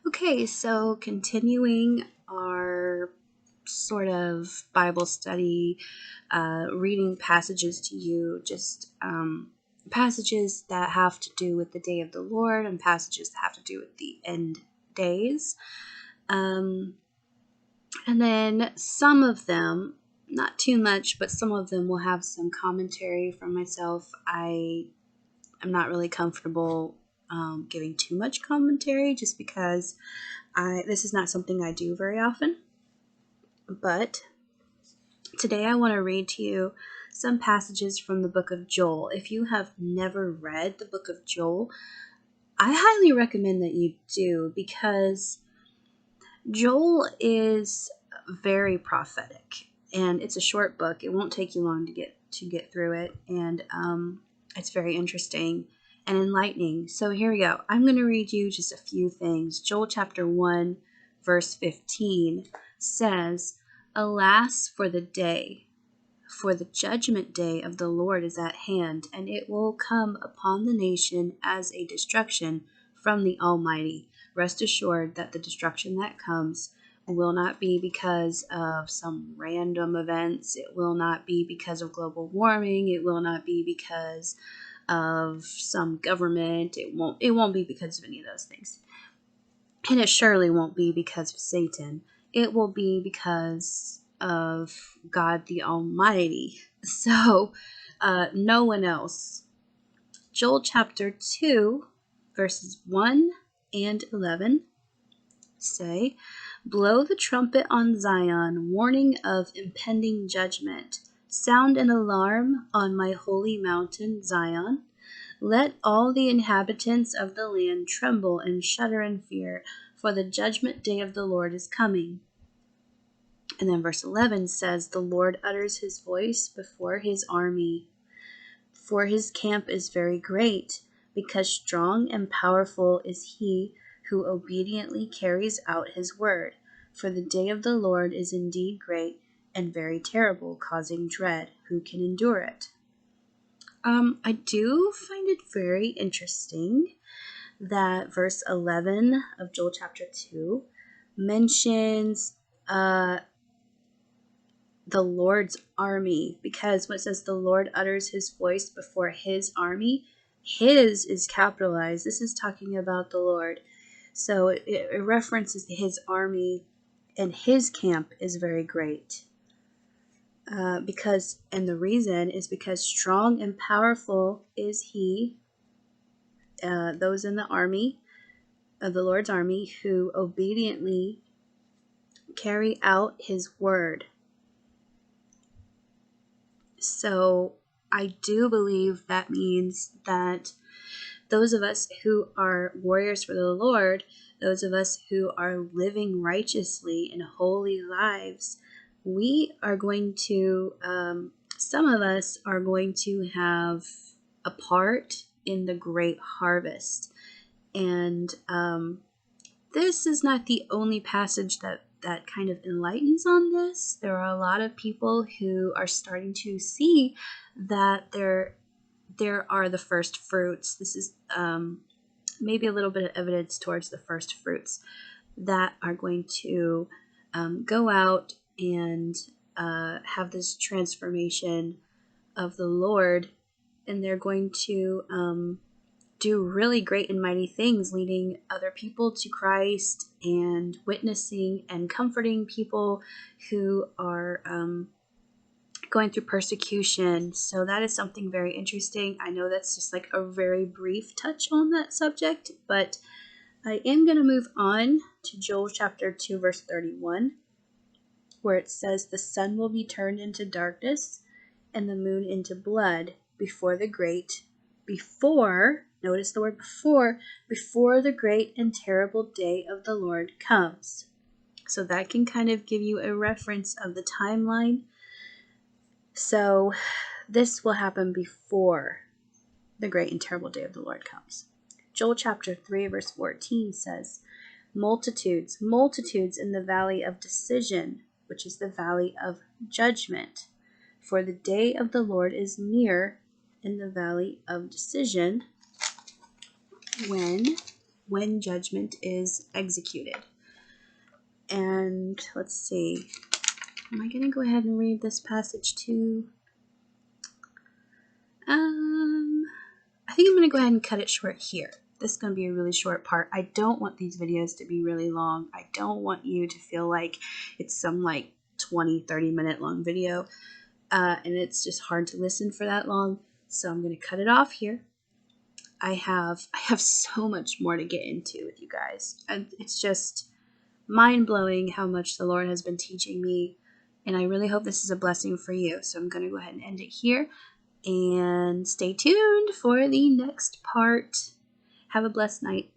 Okay, so continuing our sort of Bible study, reading passages to you, just passages that have to do with the day of the Lord and passages that have to do with the end days. And then some of them, not too much, but some of them will have some commentary from myself. I am not really comfortable giving too much commentary just because this is not something I do very often. But today I want to read to you some passages from the book of Joel. If you have never read the book of Joel, I highly recommend that you do, because Joel is very prophetic, and it's a short book. It won't take you long to get through it, and it's very interesting and enlightening. So here we go. I'm going to read you just a few things. Joel chapter 1, verse 15 says, "Alas for the day, for the judgment day of the Lord is at hand, and it will come upon the nation as a destruction from the Almighty. Rest assured that the destruction that comes will not be because of some random events. It will not be because of global warming. It will not be because of some government. It won't be because of any of those things. And it surely won't be because of Satan. It will be because of God the Almighty." So, no one else. Joel chapter 2, verses 1 and 11 say, "Blow the trumpet on Zion, warning of impending judgment. Sound an alarm on my holy mountain, Zion. Let all the inhabitants of the land tremble and shudder in fear, for the judgment day of the Lord is coming." And then verse 11 says, "The Lord utters his voice before his army, for his camp is very great, because strong and powerful is he who obediently carries out his word. For the day of the Lord is indeed great and very terrible, causing dread. Who can endure it?" I do find it very interesting that verse 11 of Joel chapter 2 mentions the Lord's army, because when it says the Lord utters his voice before his army, his is capitalized. This is talking about the Lord. So it references his army, and his camp is very great. And the reason is because strong and powerful is he, those in the army, of the Lord's army, who obediently carry out his word. So I do believe that means that those of us who are warriors for the Lord, those of us who are living righteously and holy lives, we are going to, some of us are going to have a part in the great harvest. And this is not the only passage that kind of enlightens on this. There are a lot of people who are starting to see that there are the first fruits. This is maybe a little bit of evidence towards the first fruits that are going to go out and have this transformation of the Lord, and they're going to do really great and mighty things, leading other people to Christ and witnessing and comforting people who are going through persecution. So that is something very interesting. I know that's just like a very brief touch on that subject, but I am going to move on to Joel chapter 2, verse 31, where it says, "The sun will be turned into darkness and the moon into blood notice the word before the great and terrible day of the Lord comes." So that can kind of give you a reference of the timeline. So this will happen before the great and terrible day of the Lord comes. Joel chapter 3, verse 14 says, "Multitudes, multitudes in the valley of decision," which is the valley of judgment. "For the day of the Lord is near in the valley of decision, when when judgment is executed. And let's see, am I going to go ahead and read this passage too? I think I'm going to go ahead and cut it short here. This is going to be a really short part. I don't want these videos to be really long. I don't want you to feel like it's some like 20-30 minute long video, and it's just hard to listen for that long. So I'm going to cut it off here. I have so much more to get into with you guys, and it's just mind-blowing how much the Lord has been teaching me, and I really hope this is a blessing for you. So I'm going to go ahead and end it here, and stay tuned for the next part. Have a blessed night.